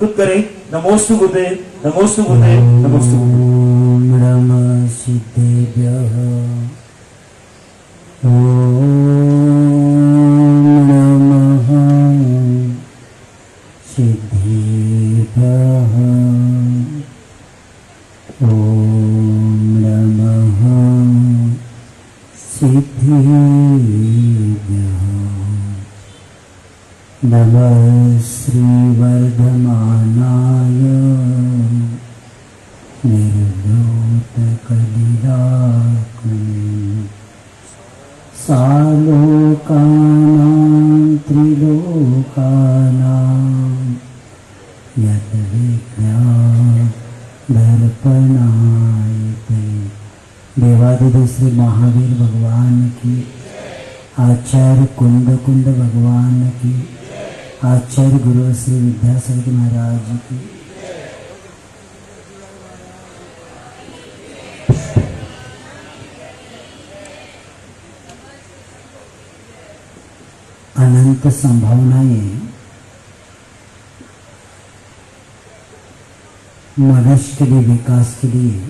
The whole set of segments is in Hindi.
करें। नमोस्तु बुते, नमोस्तु बुते, नमोस्तु बुते। ओम नमः सिद्धेभ्यः। ओम नमः सिद्धेभ्यः। ओम नमः सिद्धेभ्यः। नमः श्रीवर्धमानाय निर्लोटकलिलाकुले सालोकानां त्रिलोकानां यद्विज्ञानदर्पणायते। देवादिदेव श्री महावीर भगवान की, आचार्य कुंद भगवान की, आचार्य गुरु श्री विद्यासागर महाराज की। अनंत संभावनाएं मनुष्य के लिए, विकास के लिए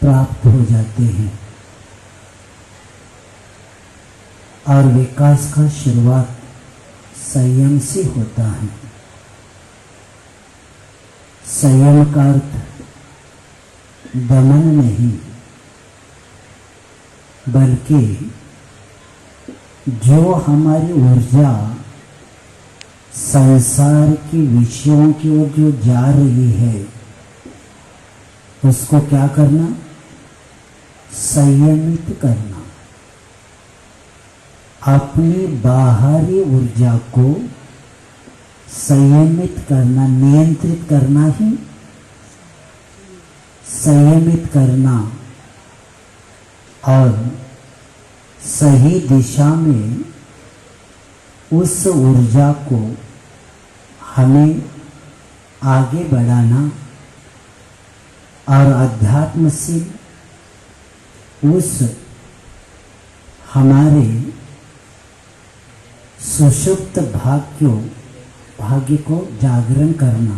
प्राप्त हो जाते हैं और विकास का शुरुआत संयम से होता है। संयम का अर्थ दमन नहीं, बल्कि जो हमारी ऊर्जा संसार के विषयों की ओर जो जा रही है उसको क्या करना? संयमित करना। अपनी बाहरी ऊर्जा को संयमित करना, नियंत्रित करना ही संयमित करना और सही दिशा में उस ऊर्जा को हमें आगे बढ़ाना और अध्यात्म से उस हमारे सुषुप्त भाग्य को जागरण करना।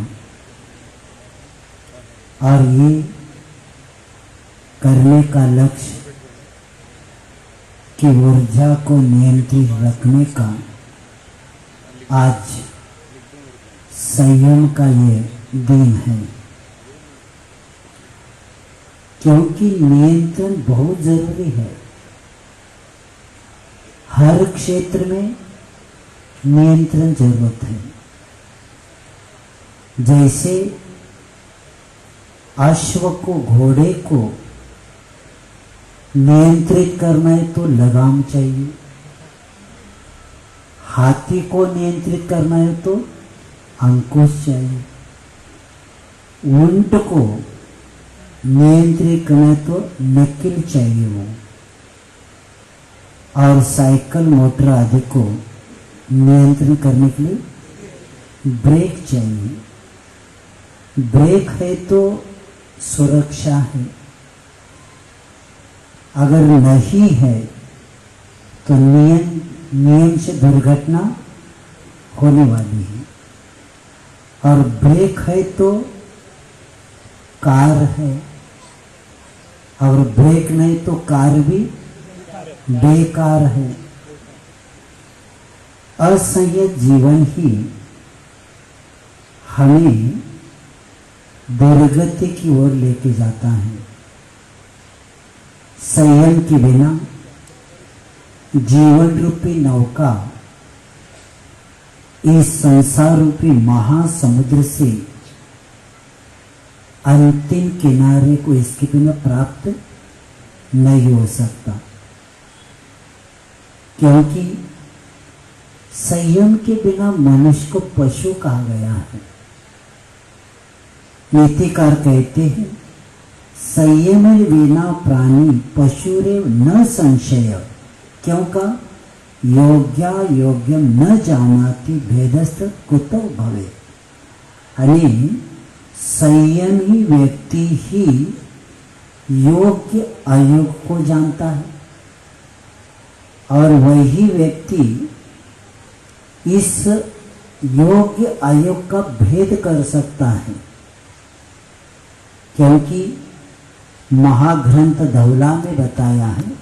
और ये करने का लक्ष्य कि ऊर्जा को नियंत्रित रखने का आज संयम का ये दिन है, क्योंकि नियंत्रण बहुत जरूरी है। हर क्षेत्र में नियंत्रण जरूरत है। जैसे अश्व को, घोड़े को नियंत्रित करना है तो लगाम चाहिए, हाथी को नियंत्रित करना है तो अंकुश चाहिए, ऊंट को नियंत्रित करना है तो नकिल चाहिए वो, और साइकिल, मोटर आदि को नियंत्रण करने के लिए ब्रेक चाहिए। ब्रेक है तो सुरक्षा है, अगर नहीं है तो नियम से दुर्घटना होने वाली है। और ब्रेक है तो कार है, और ब्रेक नहीं तो कार भी बेकार है। असंयत जीवन ही हमें दुर्गति की ओर लेके जाता है। संयम के बिना जीवन रूपी नौका इस संसार रूपी महासमुद्र से अंतिम किनारे को इसके बिना प्राप्त नहीं हो सकता, क्योंकि संयम के बिना मनुष्य को पशु कहा गया है। नीतिकार कहते हैं, संयम विना प्राणी पशुरेव न संशय, क्यों का योग्या योग्यम न जानाति भेदस्थ कुतो भवे। यानी संयमी व्यक्ति ही योग्य अयोग्य को जानता है, और वही व्यक्ति इस योग्य अयोग का भेद कर सकता है, क्योंकि महाग्रंथ धौला में बताया है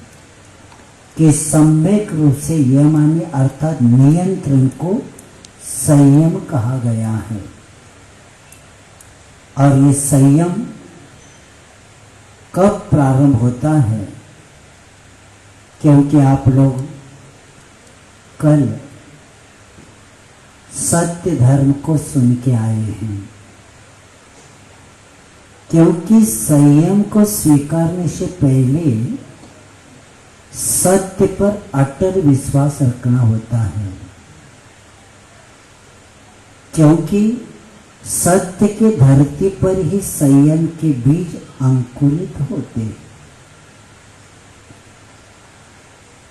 कि सम्यक रूप से यमानी अर्थात नियंत्रण को संयम कहा गया है। और ये संयम कब प्रारंभ होता है? क्योंकि आप लोग कल सत्य धर्म को सुन के आए हैं, क्योंकि संयम को स्वीकारने से पहले सत्य पर अटल विश्वास रखना होता है, क्योंकि सत्य के धरती पर ही संयम के बीज अंकुरित होते हैं।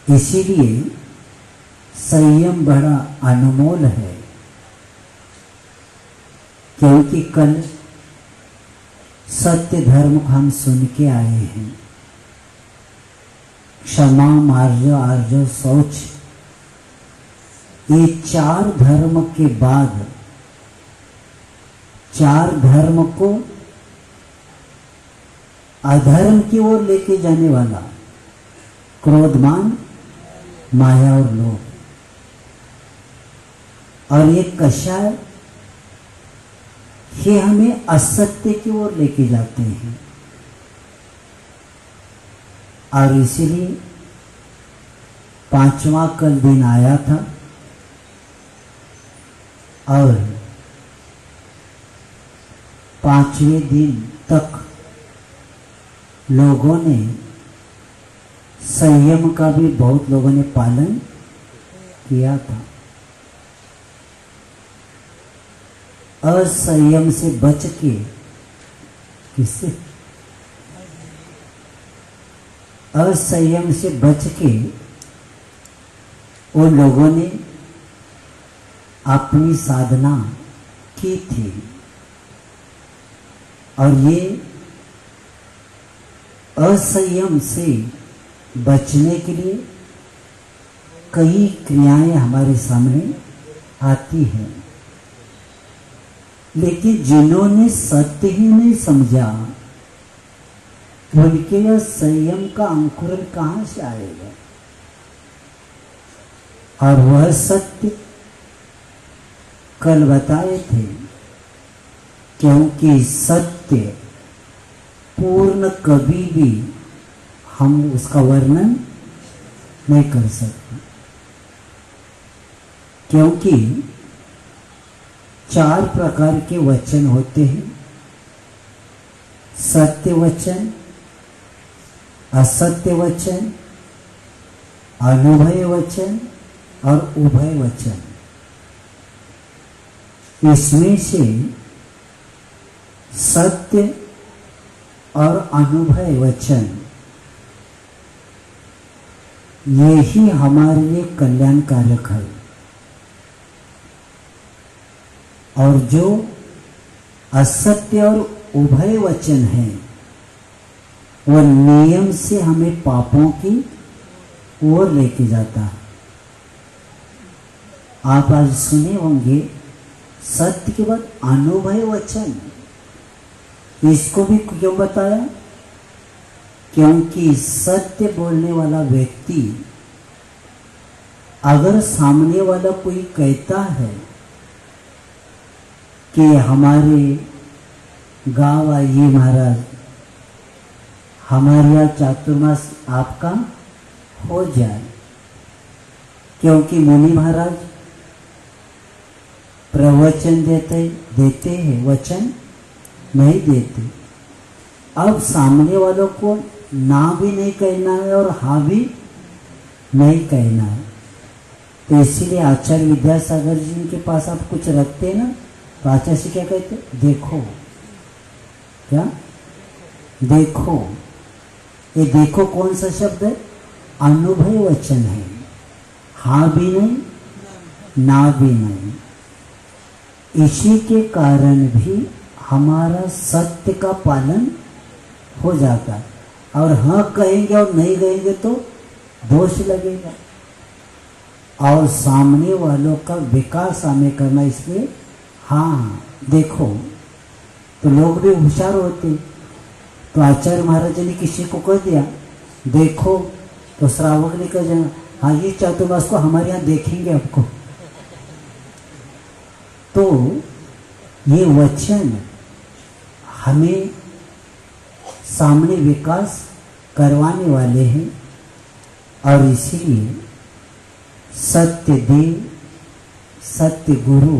इसीलिए संयम बड़ा अनमोल है, क्योंकि कल सत्य धर्म को हम सुन के आए हैं। क्षमा, मार्जो, आर्जो, शौच, ये 4 धर्म के बाद 4 धर्म को अधर्म की ओर लेके जाने वाला क्रोधमान, माया और लोभ। और ये कषाय ये हमें असत्य की ओर लेके जाते हैं। और इसीलिए 5वां कल दिन आया था और 5वें दिन तक लोगों ने संयम का भी बहुत लोगों ने पालन किया था। असंयम से बच के किससे? असंयम से बच के उन लोगों ने अपनी साधना की थी। और ये असंयम से बचने के लिए कई क्रियाएं हमारे सामने आती हैं, लेकिन जिन्होंने सत्य ही नहीं समझा उनके लिए संयम का अंकुरण कहां से आएगा? और वह सत्य कल बताए थे, क्योंकि सत्य पूर्ण कभी भी हम उसका वर्णन नहीं कर सकते, क्योंकि 4 प्रकार के वचन होते हैं। सत्य वचन, असत्य वचन, अनुभय वचन और उभय वचन। इसमें से सत्य और अनुभय वचन ये ही हमारे लिए कल्याणकारक है। और जो असत्य और उभय वचन है वह नियम से हमें पापों की ओर लेके जाता है। आप आज सुने होंगे सत्य के बाद अनुभय वचन। इसको भी क्यों बताया? क्योंकि सत्य बोलने वाला व्यक्ति अगर सामने वाला कोई कहता है कि हमारे गांव आइए महाराज, हमारे यहाँ चातुर्मास आपका हो जाए, क्योंकि मुनि महाराज प्रवचन देते हैं, वचन नहीं देते। अब सामने वालों को ना भी नहीं कहना है और हाँ भी नहीं कहना है, तो इसीलिए आचार्य विद्यासागर जी के पास आप कुछ रखते हैं ना, तो आचार्य से क्या कहते? देखो। क्या? देखो। ये देखो कौन सा शब्द है? अनुभय वचन है। हाँ भी नहीं, ना भी नहीं। इसी के कारण भी हमारा सत्य का पालन हो जाता है। और हाँ कहेंगे और नहीं कहेंगे तो दोष लगेगा। और सामने वालों का विकास हमें करना, इसलिए हाँ देखो। तो लोग भी होशियार होते। तो आचार्य महाराज ने किसी को कह दिया देखो, तो श्रावक ने कह दिया हाँ ये चातुर्मास को हमारे यहाँ देखेंगे आपको। तो ये वचन हमें सामने विकास करवाने वाले हैं, और इसीलिए सत्य देव, सत्य गुरु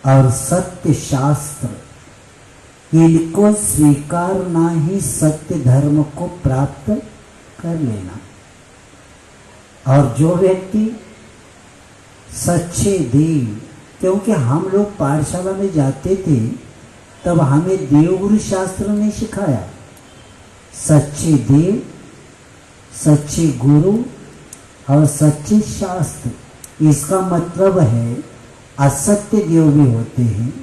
और सत्य शास्त्र, इनको स्वीकारना ही सत्य धर्म को प्राप्त कर लेना। और जो व्यक्ति सच्चे देव, क्योंकि हम लोग पाठशाला में जाते थे तब हमें देवगुरु शास्त्र ने सिखाया। सच्चे देव, सच्चे गुरु और सच्चे शास्त्र, इसका मतलब है असत्य देव भी होते हैं,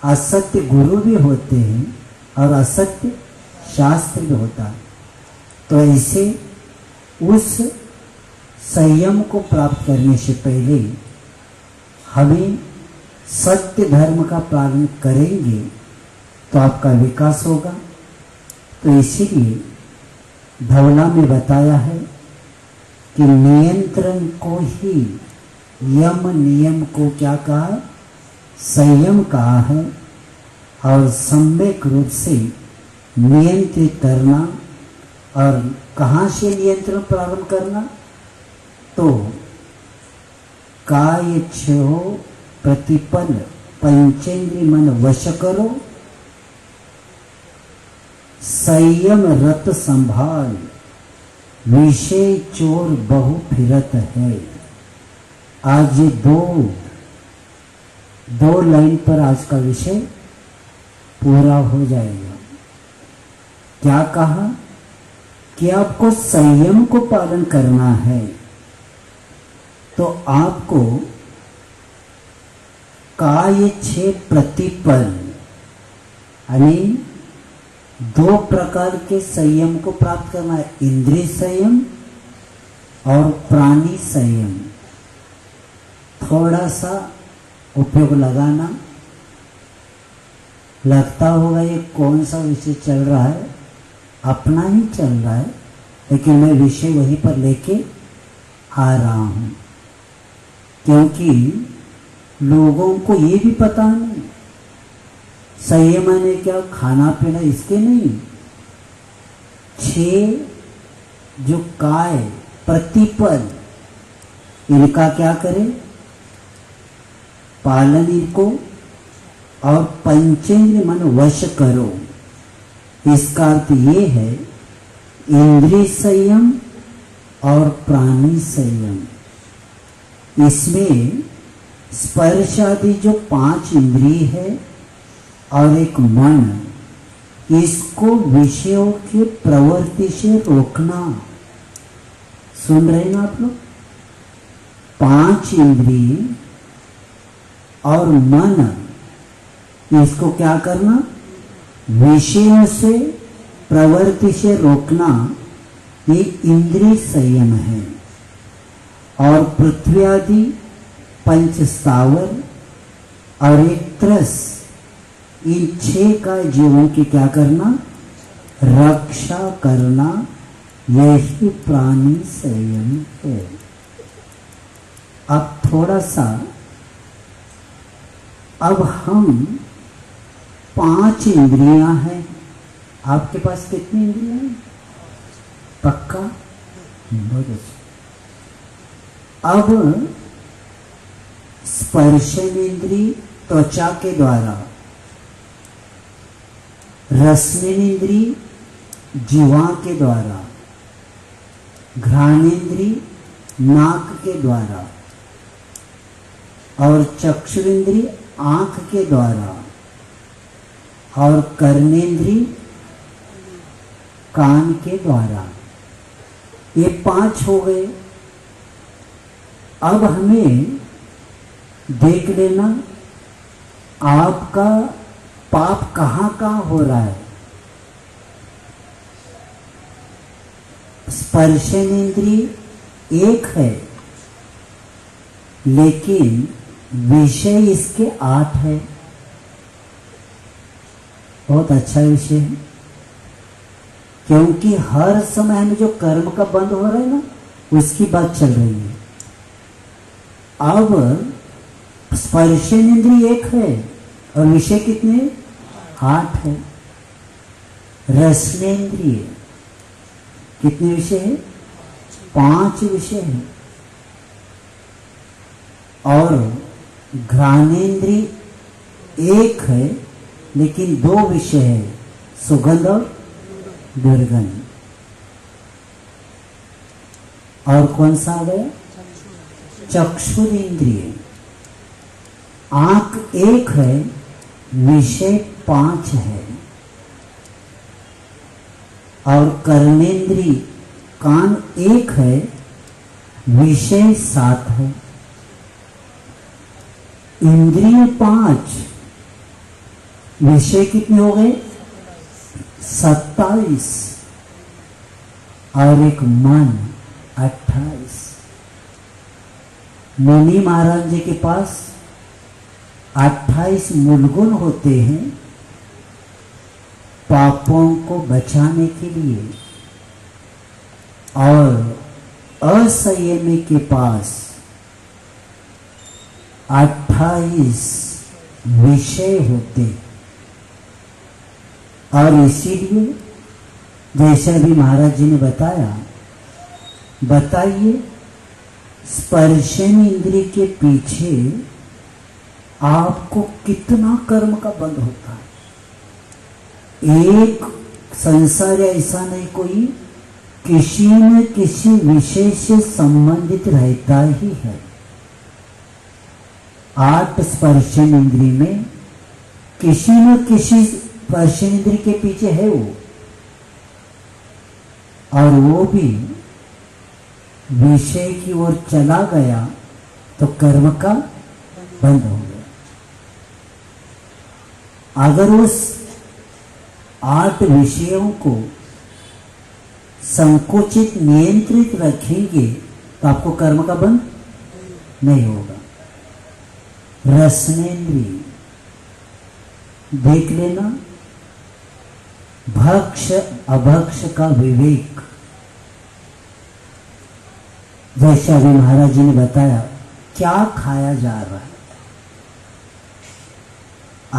असत्य गुरु भी होते हैं और असत्य शास्त्र भी होता है। तो ऐसे उस संयम को प्राप्त करने से पहले हमें सत्य धर्म का पालन करेंगे तो आपका विकास होगा। तो इसीलिए धवला में बताया है कि नियंत्रण को ही, यम नियम को क्या कहा है? संयम कहा है। और सम्यक रूप से नियंत्रित करना। और कहाँ से नियंत्रण प्रारंभ करना? तो काय छो प्रतिपल पंचेंद्रिय मन वश करो, संयम रत संभाल, विषय चोर बहु फिरत है। आज ये दो लाइन पर आज का विषय पूरा हो जाएगा। क्या कहा कि आपको संयम को पालन करना है, तो आपको काय छे प्रतिपल, यानी दो प्रकार के संयम को प्राप्त करना है, इंद्रिय संयम और प्राणी संयम। थोड़ा सा उपयोग लगाना। लगता होगा ये कौन सा विषय चल रहा है, अपना ही चल रहा है, लेकिन मैं विषय वहीं पर लेके आ रहा हूं, क्योंकि लोगों को ये भी पता नहीं संयम ने क्या खाना पीना, इसके नहीं। 6 जो काय प्रतिपल, इनका क्या करें? पालन इनको, और पंचेंद्रिय मन वश करो। इसका अर्थ ये है इंद्रिय संयम और प्राणी संयम। इसमें स्पर्श आदि जो 5 इंद्रिय है और एक मन, इसको विषयों की प्रवृत्ति से रोकना। सुन रहे ना आप लोग? 5 इंद्रिय और मन, इसको क्या करना? विषयों से, प्रवृत्ति से रोकना। ये इंद्रिय संयम है। और पृथ्वी आदि 5 स्थावर और एक त्रस, इन 6 का जीवों की क्या करना? रक्षा करना। यही प्राणी संयम है। अब थोड़ा सा, अब हम 5 इंद्रियां हैं। आपके पास कितनी इंद्रियां हैं? पक्का? बहुत अच्छा। अब स्पर्शनेन्द्रिय त्वचा के द्वारा, रसनेन्द्रिय जीवा के द्वारा, घ्राणेन्द्रिय नाक के द्वारा, और चक्षुरेन्द्रिय आंख के द्वारा, और कर्णेन्द्रिय कान के द्वारा। ये 5 हो गए। अब हमें देख लेना आपका पाप कहाँ कहाँ हो रहा है। स्पर्शनेन्द्रिय एक है, लेकिन विषय इसके 8 है। बहुत अच्छा विषय है, क्योंकि हर समय हमें जो कर्म का बंध हो रहा है ना, उसकी बात चल रही है। अब स्पर्शेंद्रिय 1 है और विषय कितने? 8 है। रसनेन्द्रिय कितने विषय है? 5 विषय है। और घ्राणेन्द्रिय 1 है, लेकिन 2 विषय है, सुगंध और दुर्गंध। और कौन सा आ गया? चक्षुरेंद्रिय। आंख 1 है, विषय 5 है। और कर्णेंद्रिय कान 1 है, विषय 7 है। इंद्रिय 5, विषय कितने हो गए? 27। और एक मन 28। मुनि महाराज जी के पास 28 मूलगुण होते हैं पापों को बचाने के लिए, और असंयमी के पास 28 विषय होते। और इसीलिए जैसे अभी महाराज जी ने बताया, बताइए स्पर्शन इंद्रिय के पीछे आपको कितना कर्म का बंध होता है। एक संसार ऐसा नहीं कोई किसी न किसी विषय से संबंधित रहता ही है। 8 स्पर्शन इंद्रिय में किसी न किसी स्पर्शन इंद्रिय के पीछे है वो, और वो भी विषय की ओर चला गया तो कर्म का बंद हो गया। अगर उस 8 विषयों को संकुचित नियंत्रित रखेंगे तो आपको कर्म का बंध नहीं होगा। रसनेन्द्रिय देख लेना, भक्ष अभक्ष का विवेक, जैसे अभी महाराज जी ने बताया क्या खाया जा रहा है।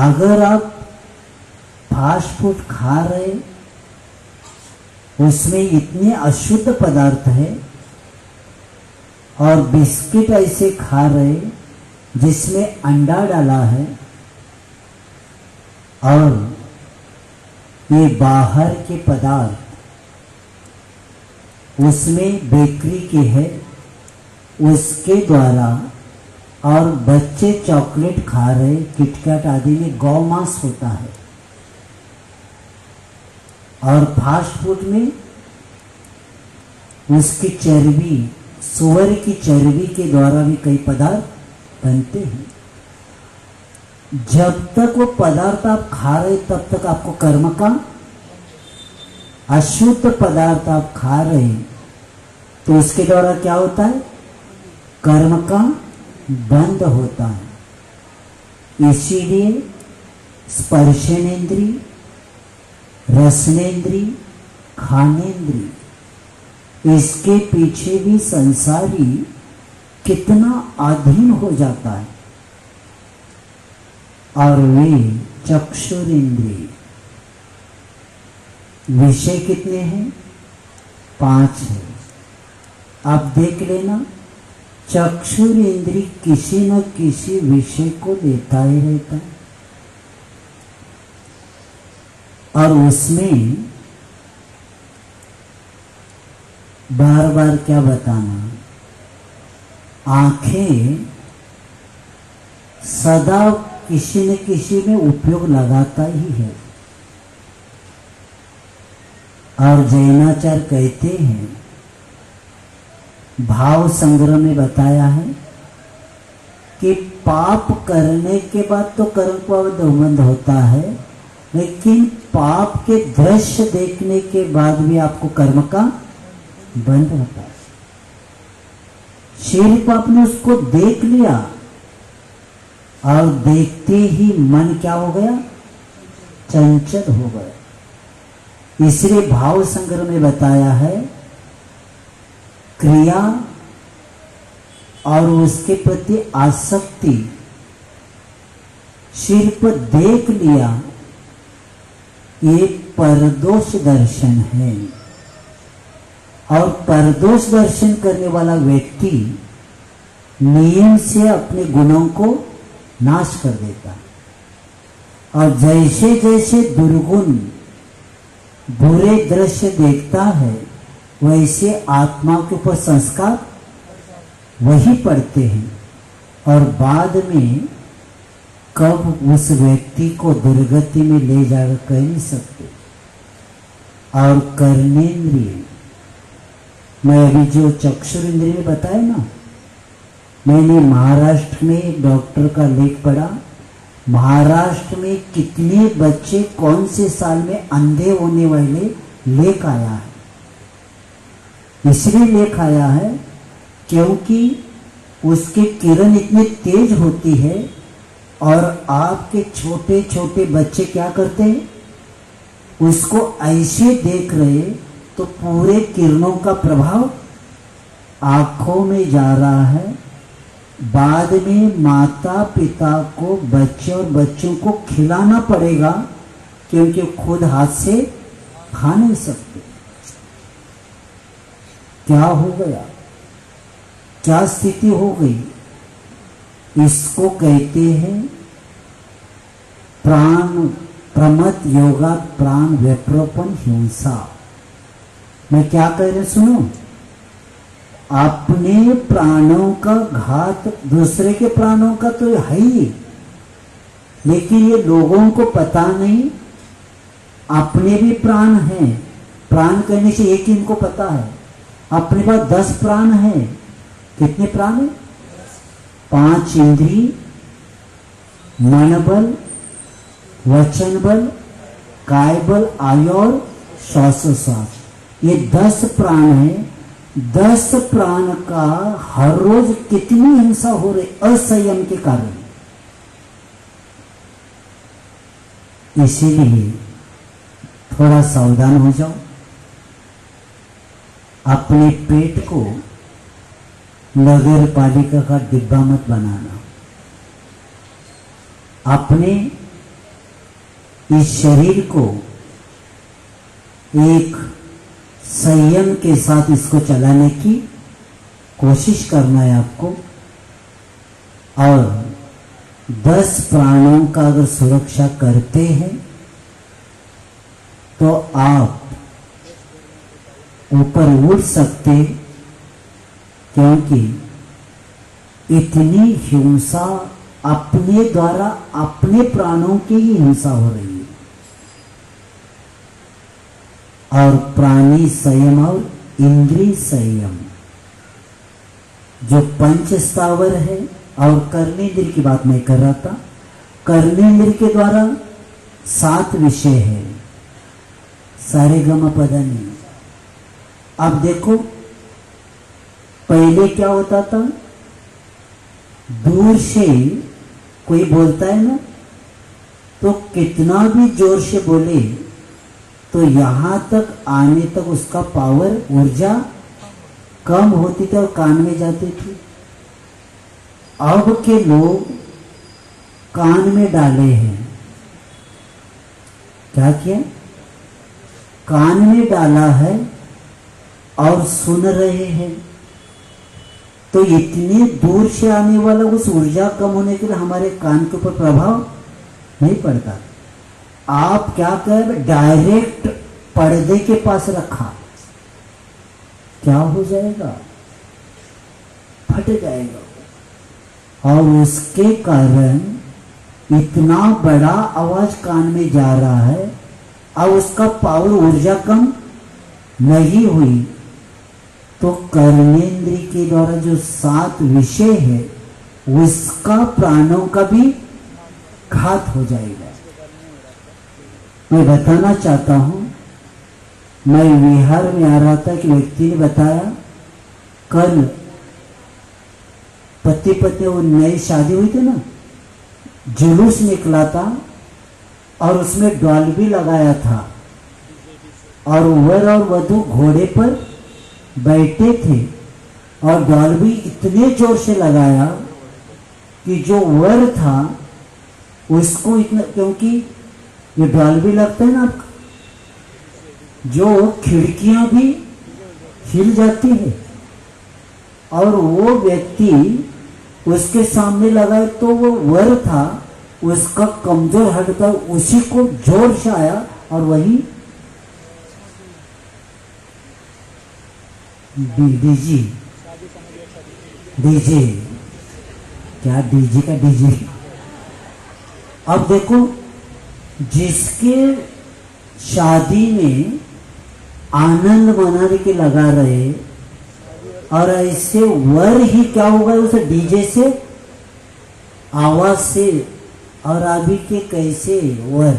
अगर आप फास्ट फूड खा रहे, उसमें इतने अशुद्ध पदार्थ है, और बिस्किट ऐसे खा रहे जिसमें अंडा डाला है, और ये बाहर के पदार्थ उसमें बेकरी के है, उसके द्वारा, और बच्चे चॉकलेट खा रहे, किटकैट आदि में गौमांस होता है, और फास्ट फूड में उसकी चर्बी, सुअर की चर्बी के द्वारा भी कई पदार्थ बनते हैं। जब तक वो पदार्थ आप खा रहे तब तक आपको कर्म का, अशुद्ध पदार्थ आप खा रहे तो उसके द्वारा क्या होता है? कर्म का बंध होता है। इसीलिए स्पर्शनेन्द्रिय, रसनेन्द्रिय, खानेन्द्रिय, इसके पीछे भी संसारी कितना अधीन हो जाता है। और वे चक्षुरेंद्रिय, विषय कितने हैं? 5 है। आप देख लेना, चक्षुरेंद्रिय किसी न किसी विषय को लेता ही रहता है, और उसमें बार बार क्या बताना, आंखें सदा किसी न किसी में उपयोग लगाता ही है। और जैनाचार्य कहते हैं, भाव संग्रह में बताया है कि पाप करने के बाद तो कर्म का बंध होता है, लेकिन पाप के दृश्य देखने के बाद भी आपको कर्म का बंध होता है। सिर्फ आपने उसको देख लिया और देखते ही मन क्या हो गया, चंचल हो गया। इसलिए भाव संग्रह में बताया है क्रिया और उसके प्रति आसक्ति सिर्फ देख लिया, ये परदोष दर्शन है। और परदोष दर्शन करने वाला व्यक्ति नियम से अपने गुणों को नाश कर देता। और जैसे जैसे दुर्गुण बुरे दृश्य देखता है वैसे आत्मा के ऊपर संस्कार वही पड़ते हैं और बाद में कब उस व्यक्ति को दुर्गति में ले जाकर कह नहीं सकते। और कर्मेंद्रिय, मैं अभी जो चक्षुरेंद्रिय बताया ना, मैंने महाराष्ट्र में एक डॉक्टर का लेख पढ़ा, महाराष्ट्र में कितने बच्चे कौन से साल में अंधे होने वाले लेख आया है। इसलिए लेख आया है क्योंकि उसके किरण इतनी तेज होती है और आपके छोटे छोटे बच्चे क्या करते हैं, उसको ऐसे देख रहे तो पूरे किरणों का प्रभाव आंखों में जा रहा है। बाद में माता पिता को बच्चे और बच्चों को खिलाना पड़ेगा क्योंकि खुद हाथ से खा नहीं सकते। क्या हो गया, क्या स्थिति हो गई? इसको कहते हैं प्राण प्रमत योगा प्राण व्यप्रोपन हिंसा। मैं क्या कह रहे सुनो, अपने प्राणों का घात दूसरे के प्राणों का तो है ही, लेकिन ये लोगों को पता नहीं अपने भी प्राण हैं। प्राण करने से एक ही इनको पता है, अपने पास 10 प्राण हैं। कितने प्राण है? 5 इंद्री, मन बल, वचन बल, काय बल, आयु और श्वासोश्वास, ये 10 प्राण है। 10 प्राण का हर रोज कितनी हिंसा हो रही असंयम के कारण। इसीलिए थोड़ा सावधान हो जाओ, अपने पेट को नगर पालिका का डिब्बा मत बनाना। अपने इस शरीर को एक संयम के साथ इसको चलाने की कोशिश करना है आपको। और 10 प्राणों का अगर सुरक्षा करते हैं तो आप ऊपर उड़ सकते, क्योंकि इतनी हिंसा अपने द्वारा अपने प्राणों की ही हिंसा हो रही है। और प्राणी संयम और इंद्रिय संयम जो पंच स्थावर है, और कर्मेंद्रिय की बात मैं कर रहा था। कर्मेंद्रिय के द्वारा 7 विषय है, सारे गम पदानी। अब देखो पहले क्या होता था, दूर से कोई बोलता है ना तो कितना भी जोर से बोले तो यहां तक आने तक उसका पावर ऊर्जा कम होती थी और कान में जाती थी। अब के लोग कान में डाले हैं, क्या किया, कान में डाला है और सुन रहे हैं। तो इतनी दूर से आने वाला उस ऊर्जा कम होने के लिए हमारे कान के ऊपर प्रभाव नहीं पड़ता। आप क्या कर, डायरेक्ट पर्दे के पास रखा, क्या हो जाएगा, फट जाएगा। और उसके कारण इतना बड़ा आवाज कान में जा रहा है और उसका पावर ऊर्जा कम नहीं हुई तो कर्मेंद्रिय के द्वारा जो 7 विषय है उसका प्राणों का भी घात हो जाएगा। मैं बताना चाहता हूं, मैं विहार में आ रहा था कि व्यक्ति ने बताया कल पति पत्नी वो नई शादी हुई थी ना, जुलूस निकला था और उसमें डॉल्बी लगाया था और वर और वधू घोड़े पर बैठे थे और डॉल्बी इतने जोर से लगाया कि जो वर था उसको इतना, क्योंकि ये डॉल्बी लगता है ना, जो खिड़कियां भी हिल जाती है और वो व्यक्ति उसके सामने लगा तो वो वर था, उसका कमजोर हटता उसी को जोर से आया और वही डीजे डीजे क्या डीजे का डीजे। अब देखो, जिसके शादी में आनंद मनाने के लगा रहे और ऐसे वर ही क्या होगा उसे डीजे से आवाज से, और अभी के कैसे वर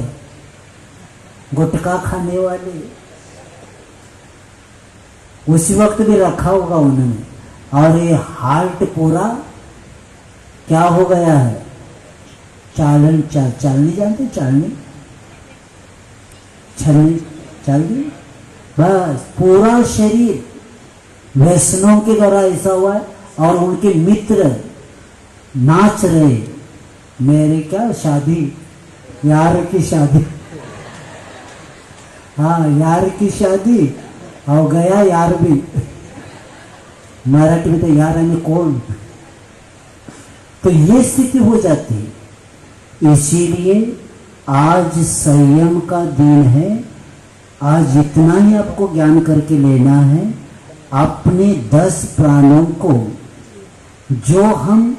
गुटखा खाने वाले उसी वक्त भी रखा होगा उन्होंने, और ये हार्ट पूरा क्या हो गया है, चालनी जानते, चालनी छलनी चालनी, बस पूरा शरीर व्यसनों के द्वारा ऐसा हुआ है। और उनके मित्र नाच रहे, मेरे क्या शादी, यार की शादी, हाँ यार की शादी, और गया यार भी, मराठी में तो यार यानी कौन। तो ये स्थिति हो जाती है। इसीलिए आज संयम का दिन है। आज इतना ही आपको ज्ञान करके लेना है, अपने 10 प्राणों को जो हम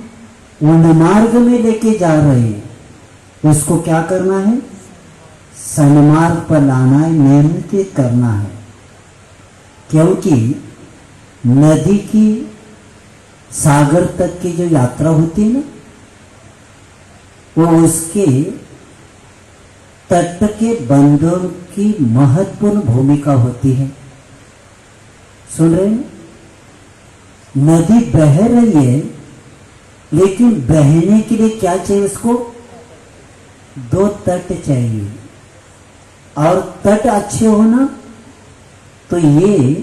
उन्मार्ग में लेके जा रहे हैं उसको क्या करना है, सन्मार्ग पर लाना है, नियंत्रित करना है। क्योंकि नदी की सागर तक की जो यात्रा होती है ना, वो उसके तट के बंदों की महत्वपूर्ण भूमिका होती है। सुन रहे हैं, नदी बह रही है लेकिन बहने के लिए क्या चाहिए उसको, 2 तट चाहिए, और तट अच्छे होना तो ये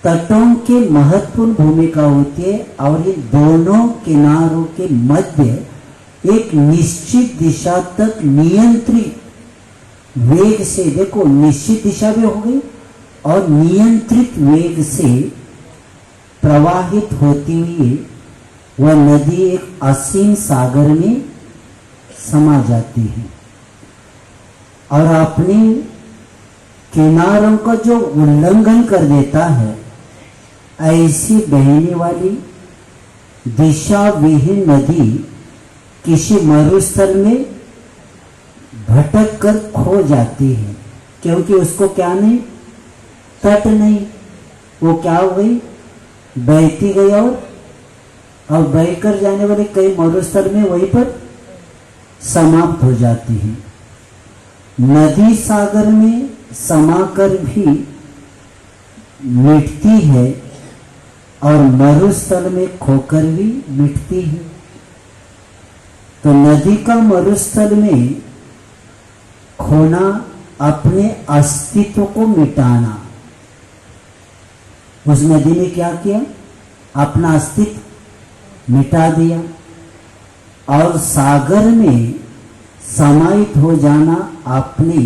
तटों के महत्वपूर्ण भूमिका होती है। और ये दोनों किनारों के मध्य एक निश्चित दिशा तक नियंत्रित वेग से, देखो निश्चित दिशा भी हो गई और नियंत्रित वेग से प्रवाहित होती हुई वह नदी एक असीम सागर में समा जाती है। और अपने किनारों का जो उल्लंघन कर देता है, ऐसी बहने वाली दिशा विहीन नदी किसी मरुस्थल में भटक कर खो जाती है, क्योंकि उसको क्या नहीं, तट नहीं, वो क्या हो गई, बहती गई और बहकर जाने वाले कई मरुस्थल में वहीं पर समाप्त हो जाती है। नदी सागर में समाकर भी मिटती है और मरुस्थल में खोकर भी मिटती है। तो नदी का मरुस्थल में खोना अपने अस्तित्व को मिटाना। उस नदी ने क्या किया, अपना अस्तित्व मिटा दिया। और सागर में समाहित हो जाना, अपनी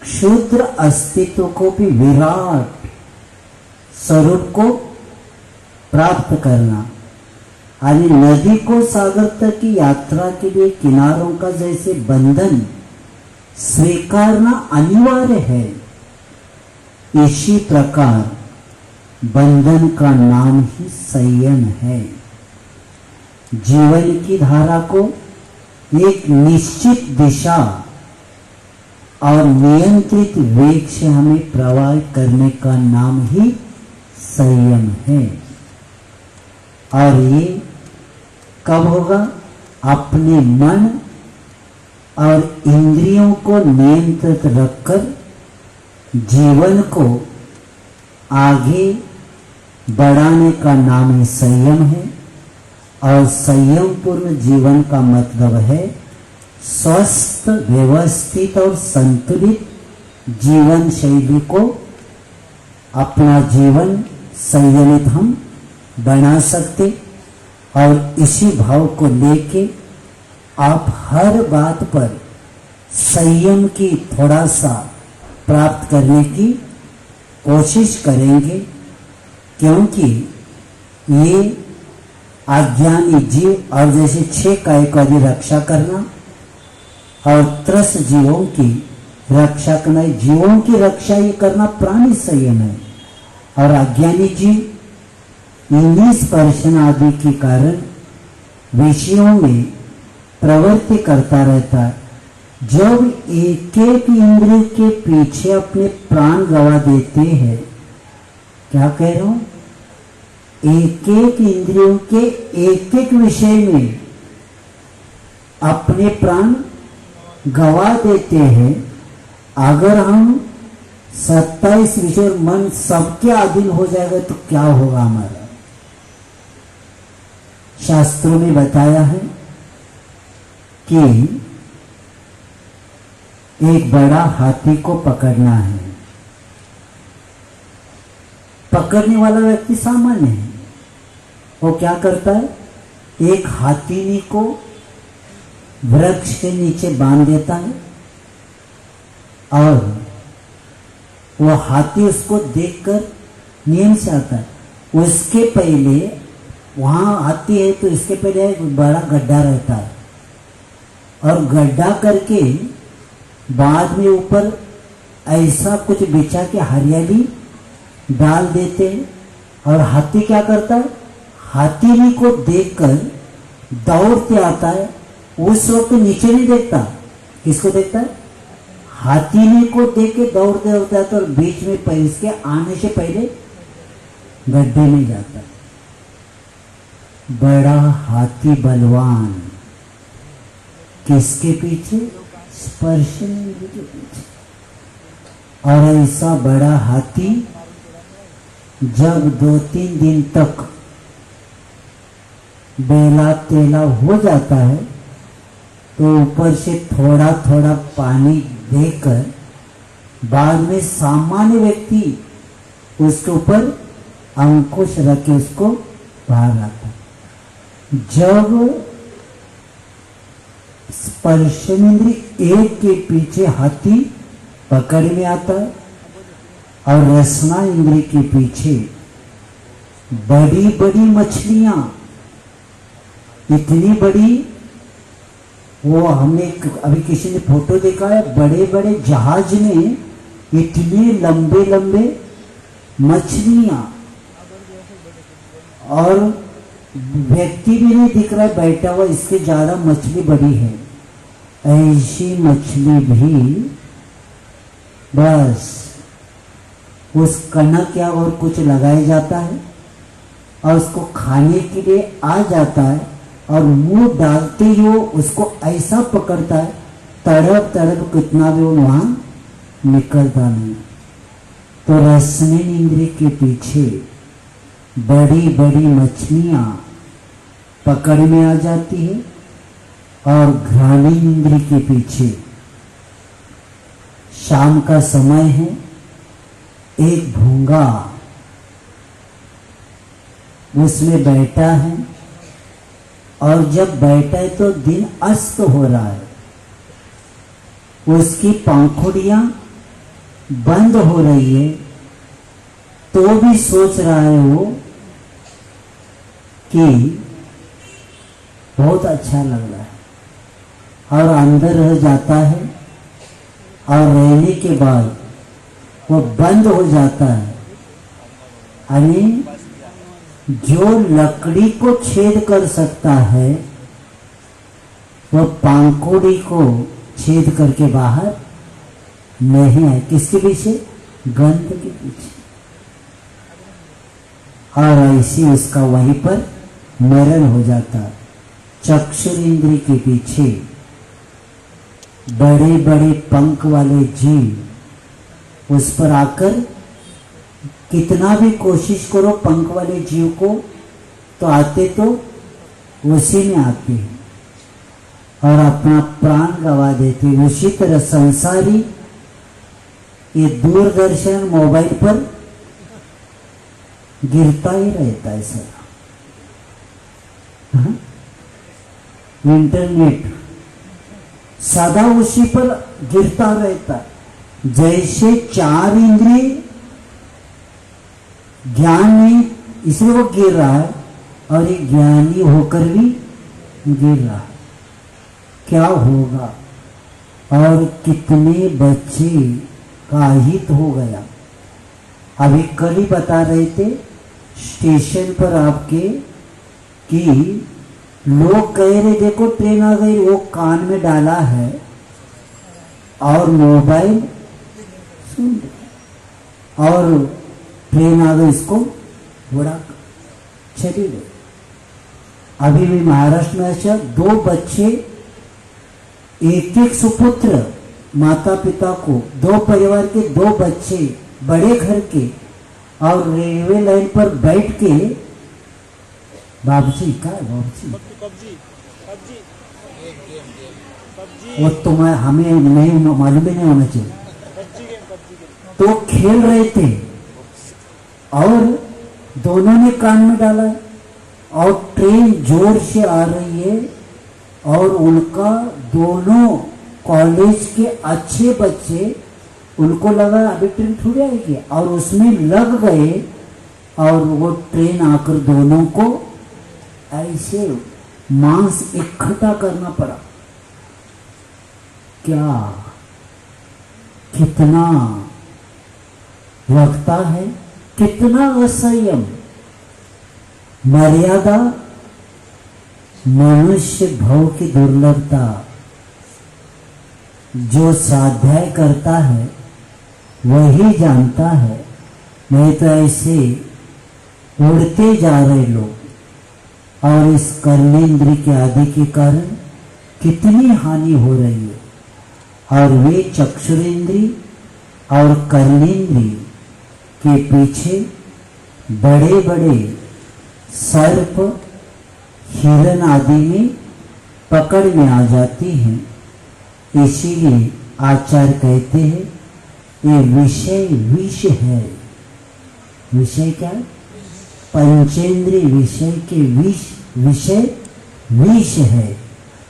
क्षुद्र अस्तित्व को भी विराट स्वरूप को प्राप्त करना। यानी नदी को सागर तक की यात्रा के लिए किनारों का जैसे बंधन स्वीकारना अनिवार्य है, इसी प्रकार बंधन का नाम ही संयम है। जीवन की धारा को एक निश्चित दिशा और नियंत्रित वेग से हमें प्रवाहित करने का नाम ही संयम है। और ये कब होगा, अपने मन और इंद्रियों को नियंत्रित रखकर जीवन को आगे बढ़ाने का नाम ही संयम है। और संयम पूर्ण जीवन का मतलब है स्वस्थ, व्यवस्थित और संतुलित जीवन शैली को अपना जीवन संयमित हम बना सकते। और इसी भाव को लेके आप हर बात पर संयम की थोड़ा सा प्राप्त करने की कोशिश करेंगे, क्योंकि ये अज्ञानी जीव और जैसे 6 काय को यदि रक्षा करना और त्रस्त जीवों की रक्षा करना, जीवों की रक्षा ये करना प्राणी संयम है। और अज्ञानी जीव इन्हीं स्पर्शन आदि के कारण विषयों में प्रवृत्ति करता रहता है। जब एक एक इंद्रिय के पीछे अपने प्राण गवा देते हैं, क्या कह रहा हूं, एक एक इंद्रियों के एक एक विषय में अपने प्राण गवा देते हैं। अगर हम 27 विषय और मन सबके अधीन हो जाएगा तो क्या होगा हमारा। शास्त्रों में बताया है कि एक बड़ा हाथी को पकड़ना है। पकड़ने वाला व्यक्ति सामान्य है, वो क्या करता है, एक हाथीनी को वृक्ष के नीचे बांध देता है और वो हाथी उसको देखकर नियम से आता है। उसके पहले वहां हाथी है तो इसके पहले एक बड़ा गड्ढा रहता है और गड्ढा करके बाद में ऊपर ऐसा कुछ बिछा के हरियाली डाल देते हैं। और हाथी क्या करता है, हाथी को देखकर दौड़ते आता है। उस वक्त नीचे नहीं देखता, किसको देखता है, हाथी को देख के दौड़ते दौड़ते आता और बीच में पैर इसके आने से पहले गड्ढे में जाता है। बड़ा हाथी बलवान किसके पीछे, स्पर्शेंद्रिय के पीछे। और ऐसा बड़ा हाथी जब 2-3 दिन तक बेला तेला हो जाता है तो ऊपर से थोड़ा थोड़ा पानी देकर बाद में सामान्य व्यक्ति उसके ऊपर अंकुश रख के उसको बाहर आता है। जब स्पर्शेंद्रिय एक के पीछे हाथी पकड़ में आता है और रसना इंद्रिय के पीछे बड़ी बड़ी मछलियां, इतनी बड़ी, वो हमने अभी किसी ने फोटो देखा है, बड़े बड़े जहाज में इतने लंबे लंबे मछलियां और व्यक्ति भी नहीं दिख रहा है बैठा हुआ, इसके ज्यादा मछली बड़ी है। ऐसी मछली भी बस उस कनक या और कुछ लगाया जाता है और उसको खाने के लिए आ जाता है और मुंह डालते ही वो उसको ऐसा पकड़ता है, तड़प तड़प कितना भी वो वहां निकलता नहीं। तो रसने इंद्रिय के पीछे बड़ी बड़ी मछलियां पकड़ में आ जाती है और घ्राणी इंद्रिय के पीछे शाम का समय है, एक भूंगा उसमें बैठा है और जब बैठा है तो दिन अस्त हो रहा है, उसकी पंखुड़ियां बंद हो रही है तो भी सोच रहा है वो कि बहुत अच्छा लग रहा है और अंदर रह जाता है और रहने के बाद वो बंद हो जाता है। यानी जो लकड़ी को छेद कर सकता है वो पंखुड़ी को छेद करके बाहर नहीं है। किसके पीछे, गंध के पीछे। और ऐसी उसका वहीं पर मरण हो जाता। चक्षुर इंद्रिय के पीछे बड़े बड़े पंख वाले जीव उस पर आकर कितना भी कोशिश करो पंख वाले जीव को तो आते तो उसी में आते हैं और अपना प्राण गवा देते हैं। उसी तरह संसारी ये दूरदर्शन मोबाइल पर गिरता ही रहता है सर। हाँ? इंटरनेट सदा उसी पर गिरता रहता है। जैसे चार इंद्रिय ज्ञान नहीं, इसलिए वो गिर रहा है, और ये ज्ञानी होकर भी गिर रहा है। क्या होगा? और कितने बच्चे का हित हो गया। अभी कल ही बता रहे थे स्टेशन पर आपके कि लोग कह रहे देखो ट्रेन आ गई, वो कान में डाला है और मोबाइल सुन रहे, और ट्रेन आ गई, इसको उड़ा चली गई। अभी भी महाराष्ट्र में ऐसा 2 बच्चे, एक सुपुत्र माता पिता को, 2 परिवार के 2 बच्चे बड़े घर के, और रेलवे लाइन पर बैठ के बाबूजी का बाबूजी वो तुम्हें हमें नहीं मालूम ही नहीं होना चाहिए, तो खेल रहे थे और दोनों ने कान में डाला है, और ट्रेन जोर से आ रही है, और उनका दोनों कॉलेज के अच्छे बच्चे, उनको लगा अभी ट्रेन थोड़ी आएगी, और उसमें लग गए, और वो ट्रेन आकर दोनों को ऐसे मांस इकट्ठा करना पड़ा। क्या कितना लगता है, कितना असंयम, मर्यादा, मनुष्य भाव की दुर्लभता। जो स्वाध्याय करता है वही जानता है, नहीं तो ऐसे उड़ते जा रहे लोग, और इस कर्मेंद्र के आदि के कारण कितनी हानि हो रही है। और वे चक्षुरेंद्री और कर्मेंद्री के पीछे बड़े बड़े सर्प, हिरण आदि में पकड़ में आ जाती हैं। इसीलिए आचार्य कहते हैं ये विषय विष है। विषय क्या? पंचेंद्रिय विषय के विषय विष है।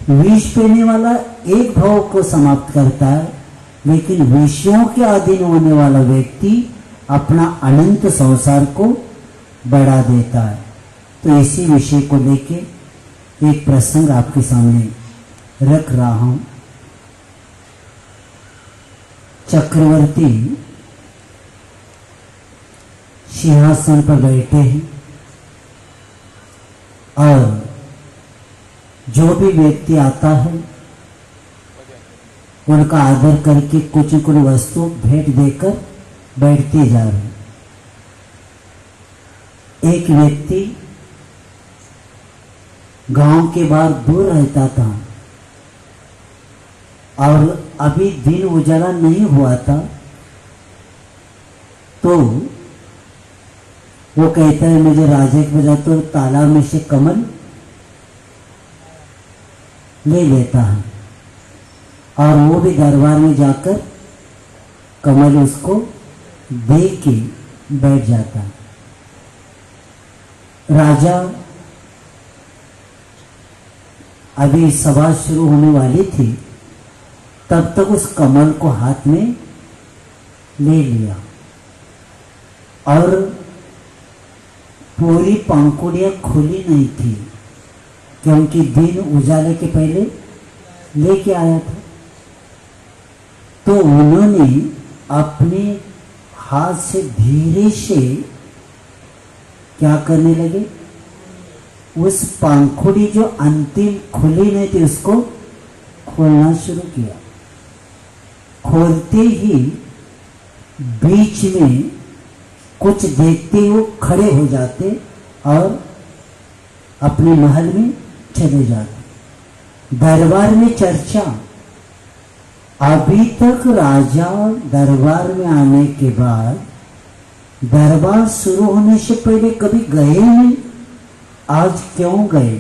विष पीने वाला एक भाव को समाप्त करता है, लेकिन विषयों के अधीन होने वाला व्यक्ति अपना अनंत संसार को बढ़ा देता है। तो इसी विषय को लेके एक प्रसंग आपके सामने रख रहा हूं। चक्रवर्ती सिंहासन पर बैठे हैं, और जो भी व्यक्ति आता है उनका आदर करके कुछ कुछ वस्तु भेंट देकर बैठते जा रहे हैं। एक व्यक्ति गांव के बाहर दूर रहता था, और अभी दिन उजाला नहीं हुआ था, तो वो कहता है मुझे राजा के बजा तो तालाब में से कमल ले लेता है, और वो भी दरबार में जाकर कमल उसको दे के बैठ जाता है। राजा अभी सभा शुरू होने वाली थी, तब तक उस कमल को हाथ में ले लिया, और पूरी पंखुड़ियां खुली नहीं थी, क्योंकि दिन उजाले के पहले लेके आया था। तो उन्होंने अपने हाथ से धीरे से क्या करने लगे, उस पंखुड़ी जो अंतिम खुली नहीं थी उसको खोलना शुरू किया। खोलते ही बीच में कुछ देखते ही वो खड़े हो जाते और अपने महल में चले जाते। दरबार में चर्चा, अभी तक राजा दरबार में आने के बाद दरबार शुरू होने से पहले कभी गए नहीं, आज क्यों गए?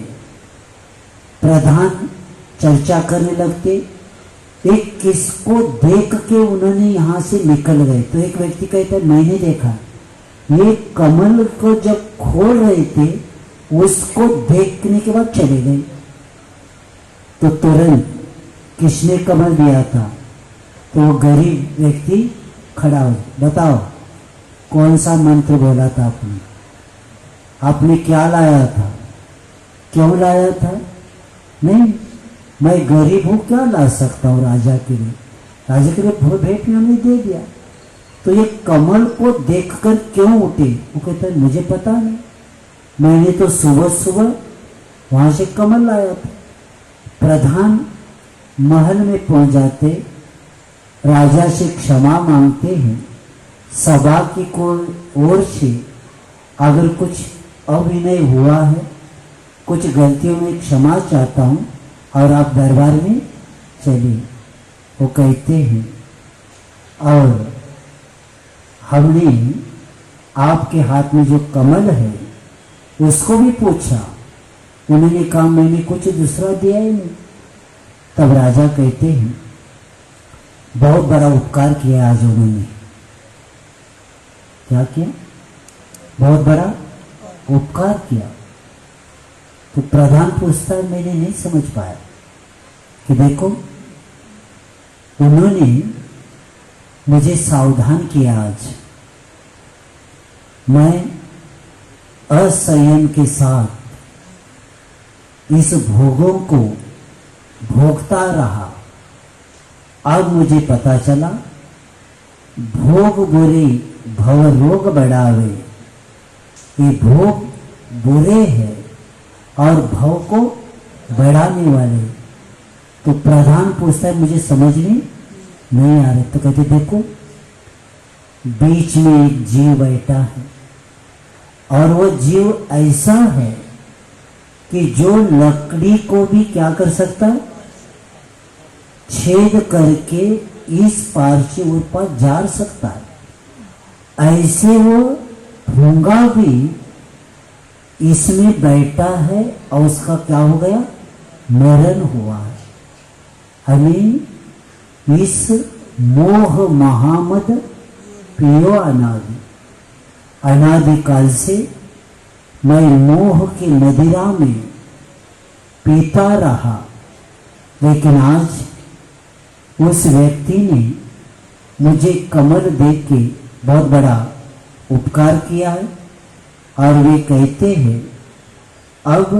प्रधान चर्चा करने लगते। एक किसको देख के उन्होंने यहाँ से निकल गए। तो एक व्यक्ति कहता है मैंने देखा, ये कमल को जब खोल रहे थे उसको देखने के बाद चले गए। तो तुरंत किसने कमल दिया था? तो वो गरीब व्यक्ति खड़ा हो, बताओ कौन सा मंत्र बोला था आपने? आपने क्या लाया था? क्यों लाया था? नहीं, मैं गरीब हूं, क्या ला सकता हूं राजा के लिए? राजा के लिए भेंट में हमने दे दिया। तो ये कमल को देखकर क्यों उठे? वो कहता है मुझे पता नहीं, मैंने तो सुबह सुबह वहां से कमल लाया था। प्रधान महल में पहुंच जाते, राजा से क्षमा मांगते हैं। सभा की ओर से अगर कुछ अभिनय हुआ है, कुछ गलतियों में क्षमा चाहता हूं और आप दरबार में चलिए। वो कहते हैं और हमने आपके हाथ में जो कमल है उसको भी पूछा, उन्होंने कहा मैंने कुछ दूसरा दिया ही नहीं। तब राजा कहते हैं बहुत बड़ा उपकार किया आज उन्होंने। क्या किया? बहुत बड़ा उपकार किया। तो प्रधान पूछता है मैंने नहीं समझ पाया कि देखो उन्होंने मुझे सावधान किया। आज मैं असंयम के साथ इस भोगों को भोगता रहा। अब मुझे पता चला भोग बुरे भव रोग बढ़ावे। ये भोग बुरे हैं और भव को बढ़ाने वाले। तो प्रधान पूछता है मुझे समझ में नहीं आ रहा। तो कहते देखो बीच में एक जीव बैठा है और वो जीव ऐसा है कि जो लकड़ी को भी क्या कर सकता है? छेद करके इस पार से उस पार जा सकता है। ऐसे वो भूंगा भी इसमें बैठा है और उसका क्या हो गया? मरण हुआ है। हमें इस मोह महामद पियो अनादि, अनादिकाल से मैं मोह की मदिरा में पीता रहा। लेकिन आज उस व्यक्ति ने मुझे कमल देख के बहुत बड़ा उपकार किया है। और वे कहते हैं अब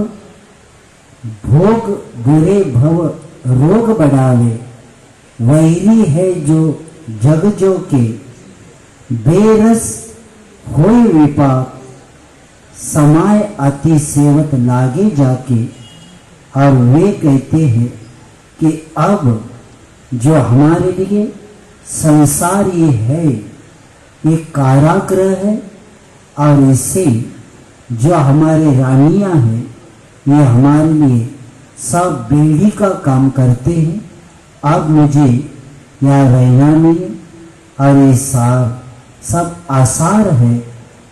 भोग बुरे भव रोग बढ़ावे। वैरी है जो जग जो के बेरस होय विपाक। समाय अति सेवत लागे जाके। और वे कहते हैं कि अब जो हमारे लिए संसार ये है, ये कारागृह है और इसे जो हमारे रानियां हैं ये हमारे लिए सब बेड़ी का काम करते हैं। अब मुझे यहाँ रहना नहीं है और ये सब आसार है।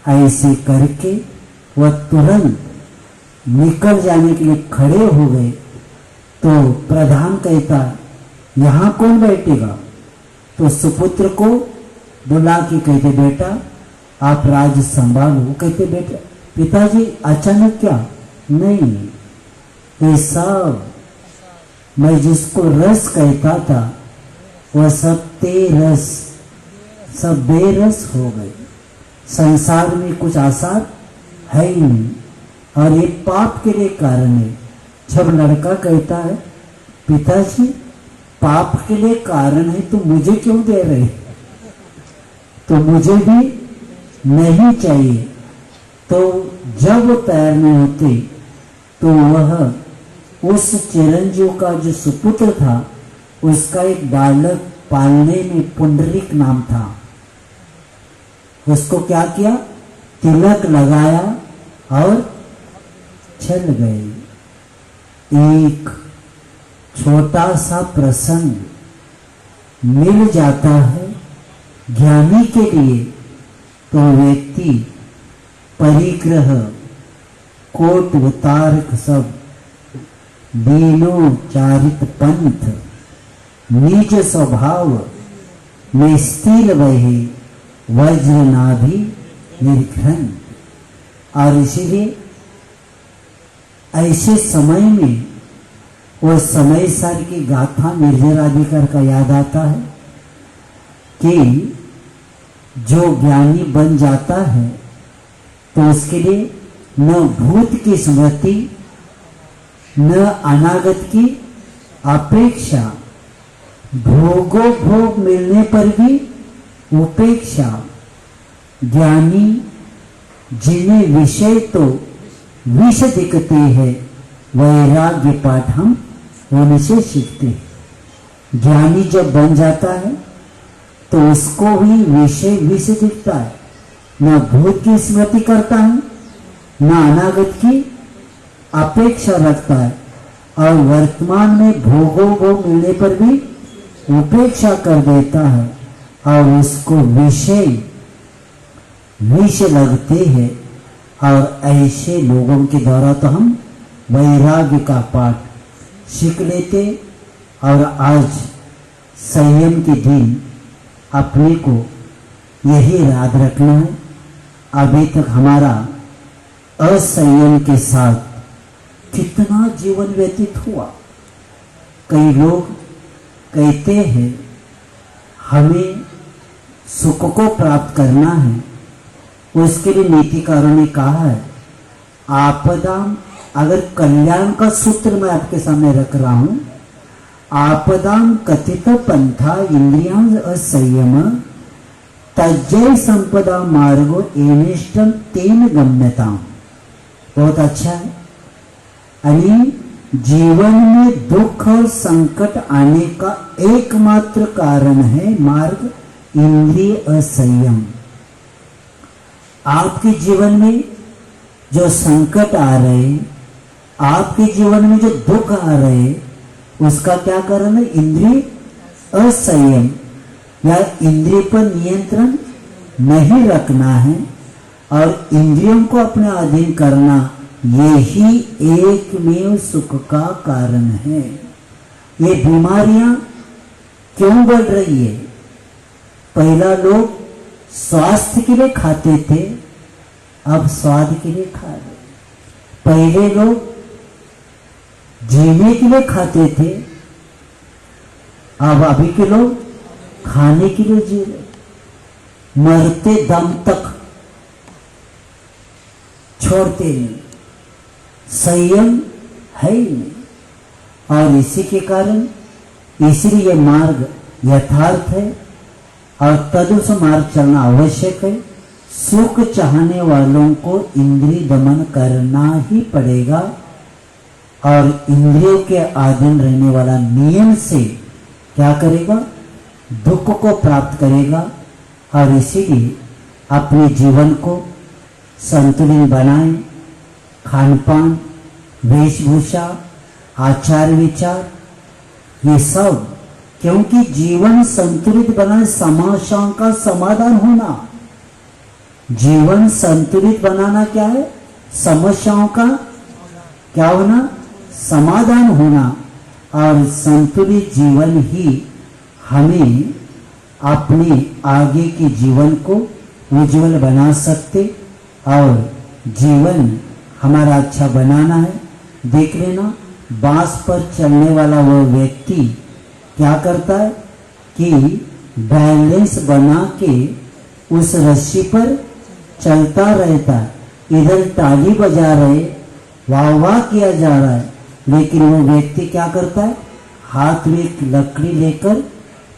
ऐसे करके वह तुरंत निकल जाने के लिए खड़े हो गए। तो प्रधान कहता यहाँ कौन बैठेगा? तो सुपुत्र को बुला के कहते बेटा आप राज्य संभालो। कहते बेटा पिताजी अचानक क्या? नहीं, ये सब मैं जिसको रस कहता था वह सब तेरस सब बेरस हो गए। संसार में कुछ आसार है ही नहीं और ये पाप के लिए कारण है। जब लड़का कहता है पिताजी पाप के लिए कारण है तो मुझे क्यों दे रहे? तो मुझे भी नहीं चाहिए। तो जब वो तैयार नहीं होते तो वह उस चिरंजीव का जो सुपुत्र था उसका एक बालक पालने में पुंडरीक नाम था। उसको क्या किया? तिलक लगाया और चल गए। एक छोटा सा प्रसंग मिल जाता है ज्ञानी के लिए तो व्यक्ति परिग्रह कोट वितारक सब दीनो चारित पंथ निज स्वभाव में स्थिर वही वज्र नाभि निर्घ्न। और इसीलिए ऐसे समय में वो समय सार की गाथा निर्जराधिकार का याद आता है कि जो ज्ञानी बन जाता है तो उसके लिए न भूत की स्मृति न अनागत की अपेक्षा, भोगो भोग मिलने पर भी उपेक्षा। ज्ञानी जिन्हें विषय तो विष दिखते हैं वैराग्य पाठ हम उनसे सीखते हैं। ज्ञानी जब बन जाता है तो उसको भी विषय विष दिखता है, न भूत की स्मृति करता है न अनागत की अपेक्षा रखता है, और वर्तमान में भोगों भोग मिलने पर भी उपेक्षा कर देता है और उसको विषय विष लगते हैं। और ऐसे लोगों के द्वारा तो हम वैराग्य का पाठ सीख लेते। और आज संयम के दिन अपने को यही याद रखना है। अभी तक हमारा असंयम के साथ कितना जीवन व्यतीत हुआ। कई लोग कहते हैं हमें सुख को प्राप्त करना है, उसके लिए नीतिकारों ने कहा है आपदा, अगर कल्याण का सूत्र मैं आपके सामने रख रहा हूं, आपदाम कथित पंथा इंद्रियां असंयम तज्जय संपदा मार्गो एनिष्टम तेन गम्यताम। बहुत अच्छा है। यानी जीवन में दुख और संकट आने का एकमात्र कारण है मार्ग इंद्रिय असंयम। आपके जीवन में जो संकट आ रहे, आपके जीवन में जो दुख आ रहे, उसका क्या कारण है? इंद्रिय असंयम, या इंद्रिय पर नियंत्रण नहीं रखना है और इंद्रियों को अपने अधीन करना, यही एकमेव सुख का कारण है। ये बीमारियां क्यों बढ़ रही है? पहला लोग स्वास्थ्य के लिए खाते थे, अब स्वाद के लिए खा रहे। पहले लोग जीने के लिए खाते थे, अब अभी के लोग खाने के लिए जी रहे। मरते दम तक छोड़ते नहीं, संयम है ही नहीं। और इसी के कारण इसलिए मार्ग यथार्थ है और तदुस मार्ग चलना आवश्यक है। सुख चाहने वालों को इंद्रिय दमन करना ही पड़ेगा और इंद्रियों के अधीन रहने वाला नियम से क्या करेगा? दुख को प्राप्त करेगा। और इसीलिए अपने जीवन को संतुलित बनाएं। खान पान, वेशभूषा, आचार विचार, ये सब, क्योंकि जीवन संतुलित बनाए समस्याओं का समाधान होना। जीवन संतुलित बनाना क्या है? समस्याओं का क्या होना? समाधान होना। और संतुलित जीवन ही हमें अपने आगे के जीवन को उज्जवल बना सकते और जीवन हमारा अच्छा बनाना है। देख लेना, बांस पर चलने वाला वो व्यक्ति क्या करता है कि बैलेंस बना के उस रस्सी पर चलता रहता है। इधर ताली बजा रहे, वाह वाह किया जा रहा है, लेकिन वो व्यक्ति क्या करता है? हाथ में एक लकड़ी लेकर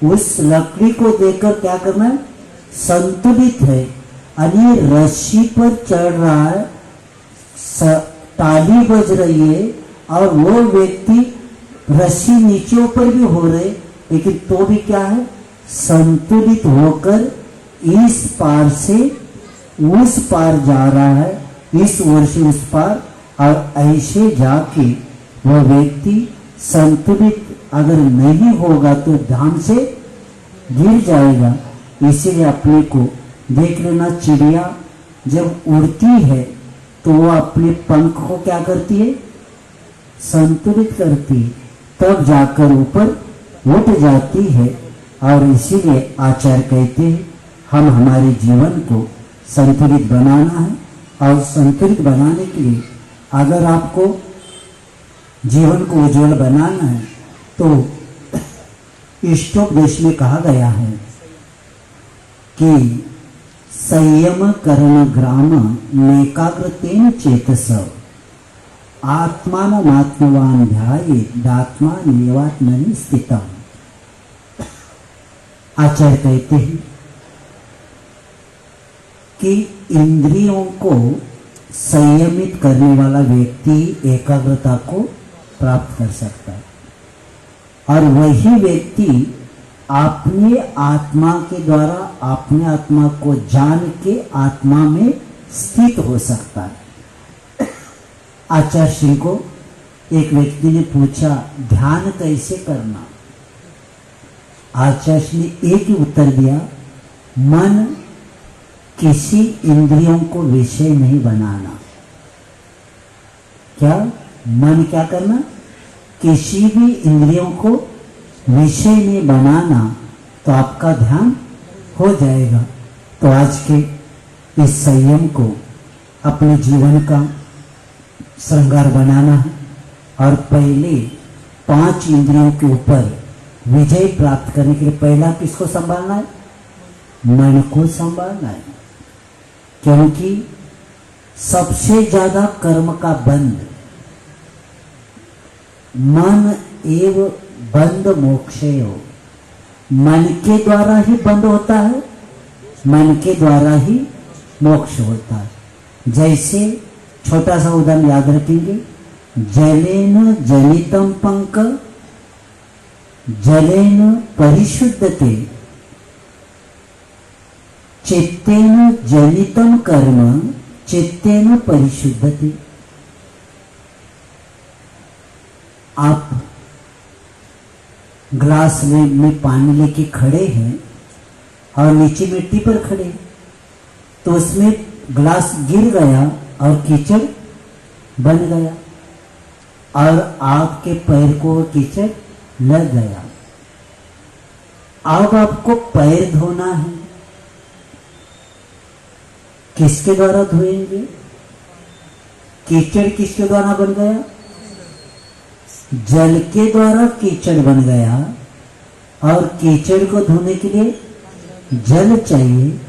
उस लकड़ी को देखकर क्या करना है? संतुलित है। अरे रस्सी पर चढ़ रहा है, ताली बज रही है और वो व्यक्ति रस्सी नीचे ऊपर भी हो रहे, लेकिन तो भी क्या है? संतुलित होकर इस पार से उस पार जा रहा है, इस ओर से उस पार। और ऐसे जाके वो व्यक्ति संतुलित अगर नहीं होगा तो धाम से गिर जाएगा। इसीलिए अपने को देख लेना, चिड़िया जब उड़ती है तो वो अपने पंख को क्या करती है? संतुलित करती, तब जाकर ऊपर उठ जाती है। और इसीलिए आचार्य कहते हैं हम हमारे जीवन को संतुलित बनाना है। और संतुलित बनाने के लिए अगर आपको जीवन को उज्जवल बनाना है तो इष्टोपदेश में कहा गया है कि संयम करण ग्राम नेकाग्रतेन चेतस आत्मानमात्मवान ध्यात्मानेवात्मनि स्थितम्। आचार्य कहते हैं कि इंद्रियों को संयमित करने वाला व्यक्ति एकाग्रता को प्राप्त कर सकता है। और वही व्यक्ति अपने आत्मा के द्वारा अपने आत्मा को जान के आत्मा में स्थित हो सकता है। आचार्य श्री को एक व्यक्ति ने पूछा ध्यान कैसे करना। आचार्य श्री ने एक ही उत्तर दिया, मन किसी इंद्रियों को विषय नहीं बनाना। क्या मन क्या करना? किसी भी इंद्रियों को विषय में बनाना, तो आपका ध्यान हो जाएगा। तो आज के इस संयम को अपने जीवन का श्रृंगार बनाना है और पहले 5 इंद्रियों के ऊपर विजय प्राप्त करने के लिए पहला किसको संभालना है? मन को संभालना है। क्योंकि सबसे ज्यादा कर्म का बंध मन एव बंध मोक्षयो, मन के द्वारा ही बंद होता है, मन के द्वारा ही मोक्ष होता है। जैसे छोटा सा उदाहरण याद रखेंगे, जलेन जनितम पंक जलेन परिशुद्धते चित्तेन जनितम कर्म चित्तेन परिशुद्धते। आप ग्लास में पानी लेके खड़े हैं और नीचे मिट्टी पर खड़े, तो उसमें ग्लास गिर गया और कीचड़ बन गया और आपके पैर को कीचड़ लग गया। अब आपको पैर धोना है, किसके द्वारा धोएंगे? कीचड़ किसके द्वारा बन गया? जल के द्वारा कीचड़ बन गया और कीचड़ को धोने के लिए जल चाहिए।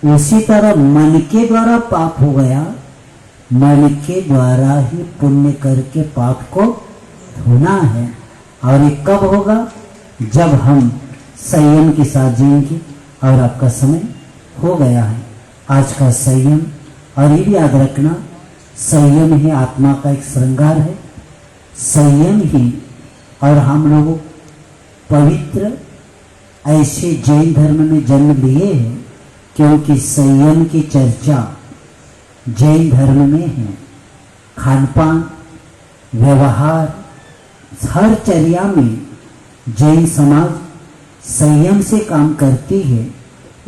उसी तरह मन के द्वारा पाप हो गया, मन के द्वारा ही पुण्य करके पाप को धोना है। और ये कब होगा? जब हम संयम के साथ जिएंगे। और आपका समय हो गया है आज का संयम। और ये भी याद रखना, संयम ही आत्मा का एक श्रृंगार है। संयम ही, और हम लोग पवित्र ऐसे जैन धर्म में जन्म लिए हैं क्योंकि संयम की चर्चा जैन धर्म में है। खान पान, व्यवहार, हर चर्या में जैन समाज संयम से काम करती है।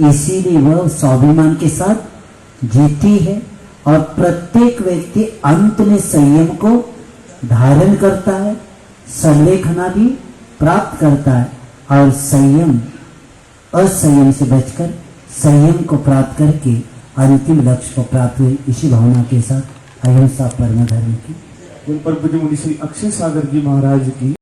इसीलिए वह स्वाभिमान के साथ जीती है और प्रत्येक व्यक्ति अंत में संयम को धारण करता है, संलेखना भी प्राप्त करता है। और संयम असंयम से बचकर संयम को प्राप्त करके अंतिम लक्ष्य को प्राप्त हुए। इसी भावना के साथ अहिंसा परम धर्म की गुरु परम पूज्य मुनि श्री अक्षय सागर जी महाराज की